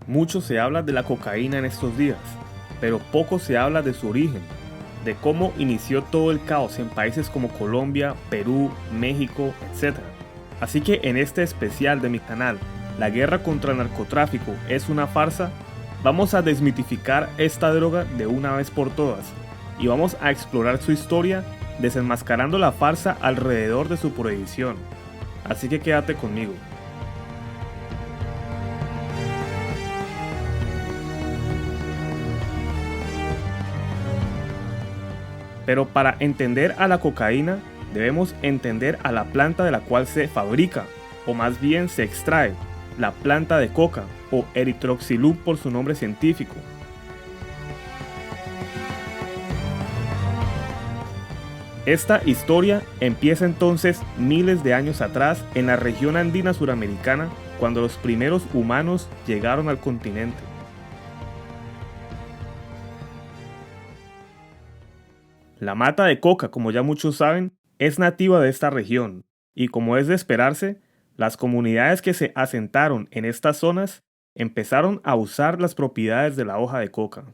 Mucho se habla de la cocaína en estos días, pero poco se habla de su origen, de cómo inició todo el caos en países como Colombia, Perú, México, etc. Así que en este especial de mi canal, La guerra contra el narcotráfico es una farsa, vamos a desmitificar esta droga de una vez por todas y vamos a explorar su historia desenmascarando la farsa alrededor de su prohibición. Así que quédate conmigo. Pero para entender a la cocaína, debemos entender a la planta de la cual se fabrica, o más bien se extrae, la planta de coca, o Erythroxylum por su nombre científico. Esta historia empieza entonces miles de años atrás en la región andina suramericana, cuando los primeros humanos llegaron al continente. La mata de coca, como ya muchos saben, es nativa de esta región, y como es de esperarse, las comunidades que se asentaron en estas zonas empezaron a usar las propiedades de la hoja de coca.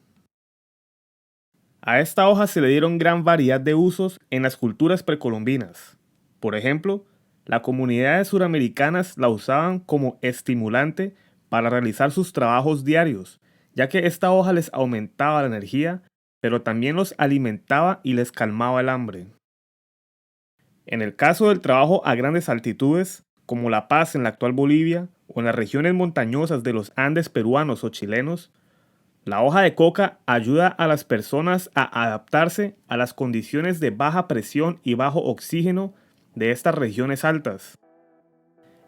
A esta hoja se le dieron gran variedad de usos en las culturas precolombinas. Por ejemplo, las comunidades suramericanas la usaban como estimulante para realizar sus trabajos diarios, ya que esta hoja les aumentaba la energía, pero también los alimentaba y les calmaba el hambre. En el caso del trabajo a grandes altitudes, como La Paz en la actual Bolivia, o en las regiones montañosas de los Andes peruanos o chilenos, la hoja de coca ayuda a las personas a adaptarse a las condiciones de baja presión y bajo oxígeno de estas regiones altas.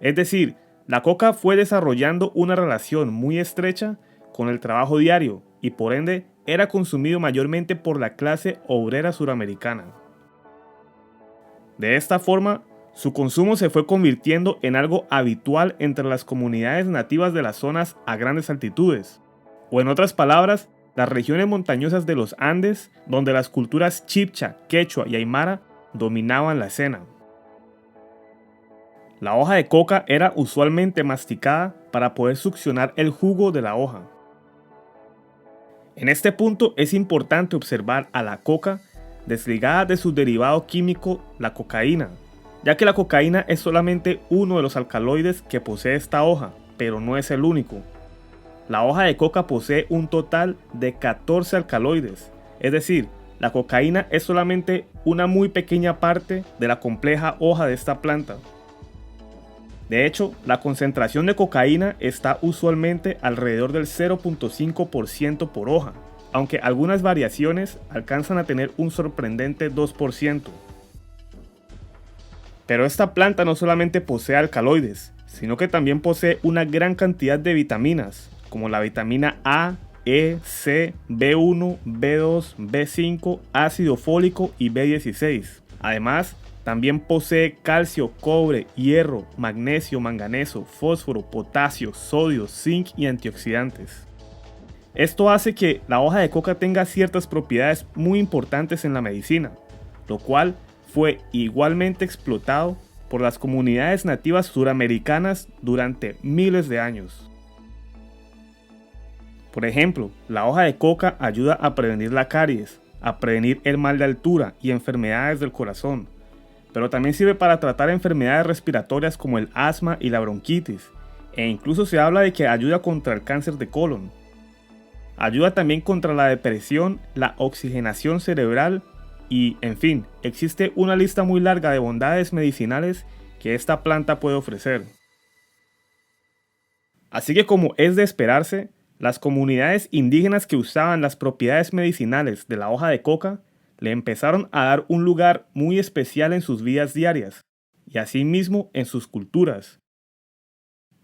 Es decir, la coca fue desarrollando una relación muy estrecha con el trabajo diario y por ende era consumido mayormente por la clase obrera suramericana. De esta forma, su consumo se fue convirtiendo en algo habitual entre las comunidades nativas de las zonas a grandes altitudes, o en otras palabras, las regiones montañosas de los Andes, donde las culturas chibcha, quechua y aymara dominaban la escena. La hoja de coca era usualmente masticada para poder succionar el jugo de la hoja. En este punto es importante observar a la coca desligada de su derivado químico, la cocaína, ya que la cocaína es solamente uno de los alcaloides que posee esta hoja, pero no es el único. La hoja de coca posee un total de 14 alcaloides, es decir, la cocaína es solamente una muy pequeña parte de la compleja hoja de esta planta. De hecho, la concentración de cocaína está usualmente alrededor del 0.5% por hoja, aunque algunas variaciones alcanzan a tener un sorprendente 2%. Pero esta planta no solamente posee alcaloides, sino que también posee una gran cantidad de vitaminas, como la vitamina A, E, C, B1, B2, B5, ácido fólico y B16. Además, también posee calcio, cobre, hierro, magnesio, manganeso, fósforo, potasio, sodio, zinc y antioxidantes. Esto hace que la hoja de coca tenga ciertas propiedades muy importantes en la medicina, lo cual fue igualmente explotado por las comunidades nativas suramericanas durante miles de años. Por ejemplo, la hoja de coca ayuda a prevenir la caries, a prevenir el mal de altura y enfermedades del corazón, pero también sirve para tratar enfermedades respiratorias como el asma y la bronquitis, e incluso se habla de que ayuda contra el cáncer de colon. Ayuda también contra la depresión, la oxigenación cerebral y, en fin, existe una lista muy larga de bondades medicinales que esta planta puede ofrecer. Así que como es de esperarse, las comunidades indígenas que usaban las propiedades medicinales de la hoja de coca le empezaron a dar un lugar muy especial en sus vidas diarias y asimismo en sus culturas,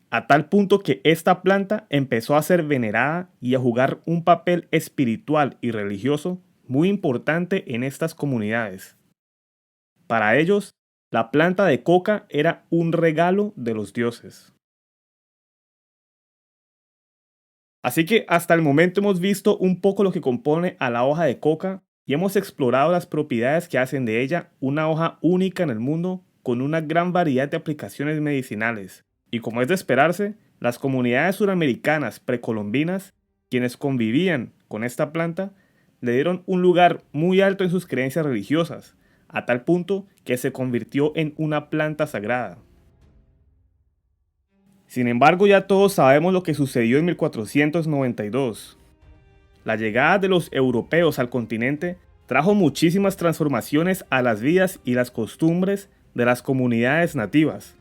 a tal punto que esta planta empezó a ser venerada y a jugar un papel espiritual y religioso muy importante en estas comunidades. Para ellos, la planta de coca era un regalo de los dioses. Así que hasta el momento hemos visto un poco lo que compone a la hoja de coca y hemos explorado las propiedades que hacen de ella una hoja única en el mundo con una gran variedad de aplicaciones medicinales. Y como es de esperarse, Las comunidades suramericanas precolombinas, quienes convivían con esta planta, le dieron un lugar muy alto en sus creencias religiosas, a tal punto que se convirtió en una planta sagrada. Sin embargo, ya todos sabemos lo que sucedió en 1492. La llegada de los europeos al continente trajo muchísimas transformaciones a las vidas y las costumbres de las comunidades nativas,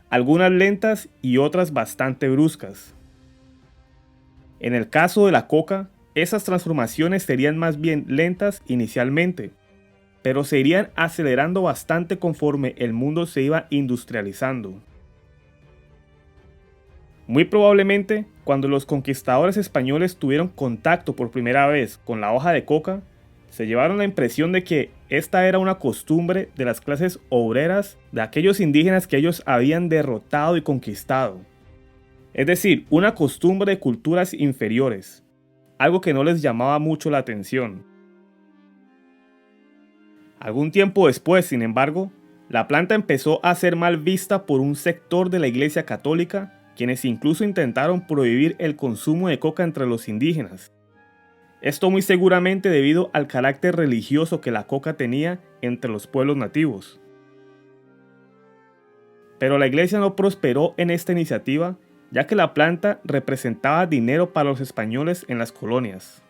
algunas lentas y otras bastante bruscas. En el caso de la coca, esas transformaciones serían más bien lentas inicialmente, pero se irían acelerando bastante conforme el mundo se iba industrializando. Muy probablemente, cuando los conquistadores españoles tuvieron contacto por primera vez con la hoja de coca, se llevaron la impresión de que esta era una costumbre de las clases obreras de aquellos indígenas que ellos habían derrotado y conquistado. Es decir, una costumbre de culturas inferiores, algo que no les llamaba mucho la atención. Algún tiempo después, sin embargo, la planta empezó a ser mal vista por un sector de la Iglesia Católica, quienes incluso intentaron prohibir el consumo de coca entre los indígenas. Esto muy seguramente debido al carácter religioso que la coca tenía entre los pueblos nativos. Pero la iglesia no prosperó en esta iniciativa, ya que la planta representaba dinero para los españoles en las colonias.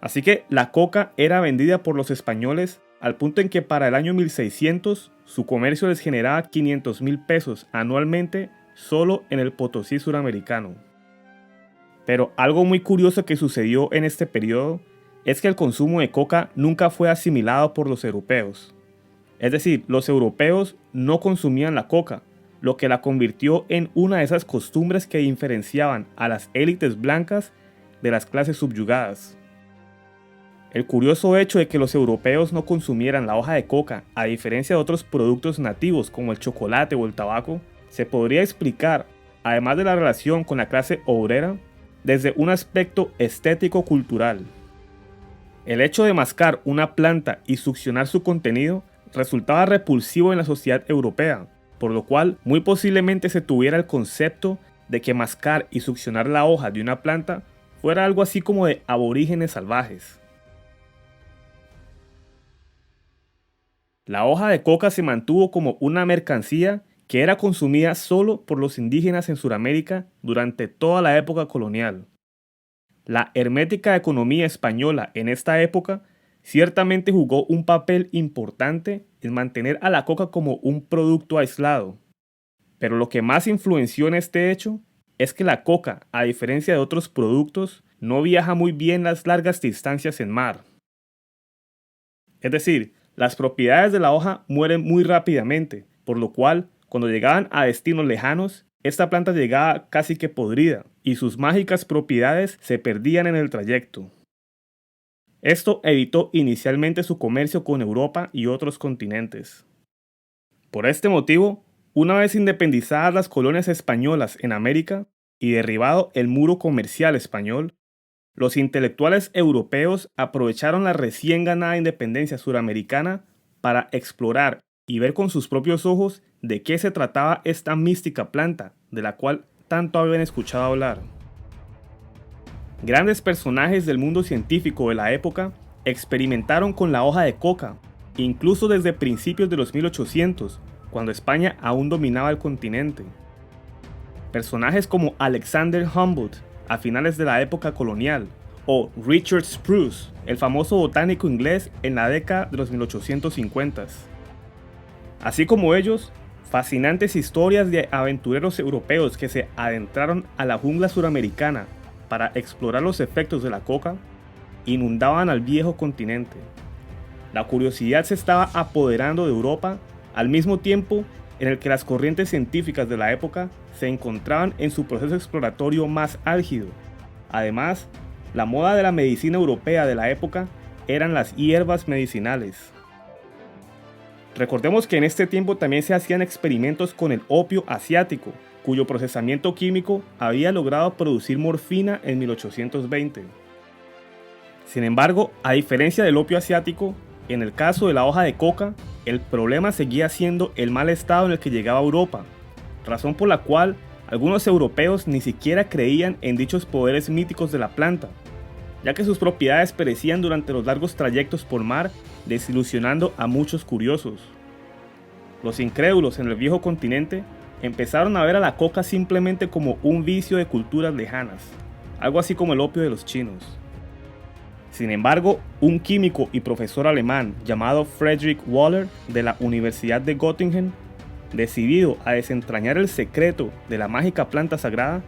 Así que la coca era vendida por los españoles al punto en que para el año 1600 su comercio les generaba 500,000 pesos anualmente solo en el Potosí suramericano. Pero algo muy curioso que sucedió en este periodo es que el consumo de coca nunca fue asimilado por los europeos. Es decir, los europeos no consumían la coca, lo que la convirtió en una de esas costumbres que diferenciaban a las élites blancas de las clases subyugadas. El curioso hecho de que los europeos no consumieran la hoja de coca, a diferencia de otros productos nativos como el chocolate o el tabaco, se podría explicar, además de la relación con la clase obrera, desde un aspecto estético-cultural. El hecho de mascar una planta y succionar su contenido resultaba repulsivo en la sociedad europea, por lo cual muy posiblemente se tuviera el concepto de que mascar y succionar la hoja de una planta fuera algo así como de aborígenes salvajes. La hoja de coca se mantuvo como una mercancía que era consumida solo por los indígenas en Sudamérica durante toda la época colonial. La hermética economía española en esta época ciertamente jugó un papel importante en mantener a la coca como un producto aislado. Pero lo que más influenció en este hecho es que la coca, a diferencia de otros productos, no viaja muy bien las largas distancias en mar. Es decir, las propiedades de la hoja mueren muy rápidamente, por lo cual, cuando llegaban a destinos lejanos, esta planta llegaba casi que podrida y sus mágicas propiedades se perdían en el trayecto. Esto evitó inicialmente su comercio con Europa y otros continentes. Por este motivo, una vez independizadas las colonias españolas en América y derribado el muro comercial español, los intelectuales europeos aprovecharon la recién ganada independencia suramericana para explorar y ver con sus propios ojos de qué se trataba esta mística planta de la cual tanto habían escuchado hablar. Grandes personajes del mundo científico de la época experimentaron con la hoja de coca, incluso desde principios de los 1800, cuando España aún dominaba el continente. Personajes como Alexander Humboldt, a finales de la época colonial, o Richard Spruce, el famoso botánico inglés en la década de los 1850s. Así como ellos, fascinantes historias de aventureros europeos que se adentraron a la jungla suramericana para explorar los efectos de la coca, inundaban al viejo continente. La curiosidad se estaba apoderando de Europa al mismo tiempo en el que las corrientes científicas de la época se encontraban en su proceso exploratorio más álgido. Además, la moda de la medicina europea de la época eran las hierbas medicinales. Recordemos que en este tiempo también se hacían experimentos con el opio asiático, cuyo procesamiento químico había logrado producir morfina en 1820. Sin embargo, a diferencia del opio asiático, en el caso de la hoja de coca, el problema seguía siendo el mal estado en el que llegaba a Europa, razón por la cual Algunos europeos ni siquiera creían en dichos poderes míticos de la planta, ya que sus propiedades perecían durante los largos trayectos por mar, desilusionando a muchos curiosos. Los incrédulos en el viejo continente empezaron a ver a la coca simplemente como un vicio de culturas lejanas, algo así como el opio de los chinos. Sin embargo, un químico y profesor alemán llamado Friedrich Wöhler de la Universidad de Göttingen, decidido a desentrañar el secreto de la mágica planta sagrada,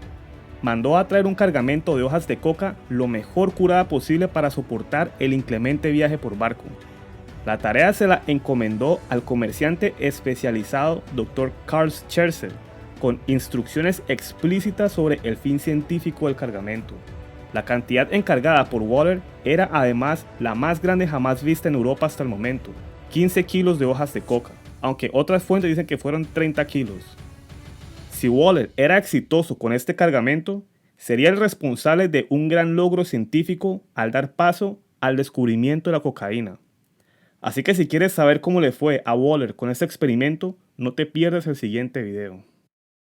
mandó a traer un cargamento de hojas de coca lo mejor curada posible para soportar el inclemente viaje por barco. La tarea se la encomendó al comerciante especializado Dr. Karl Scherzer, con instrucciones explícitas sobre el fin científico del cargamento. La cantidad encargada por Wöhler era además la más grande jamás vista en Europa hasta el momento, 15 kilos de hojas de coca, aunque otras fuentes dicen que fueron 30 kilos. Si Wöhler era exitoso con este cargamento, sería el responsable de un gran logro científico al dar paso al descubrimiento de la cocaína. Así que si quieres saber cómo le fue a Wöhler con este experimento, no te pierdas el siguiente video.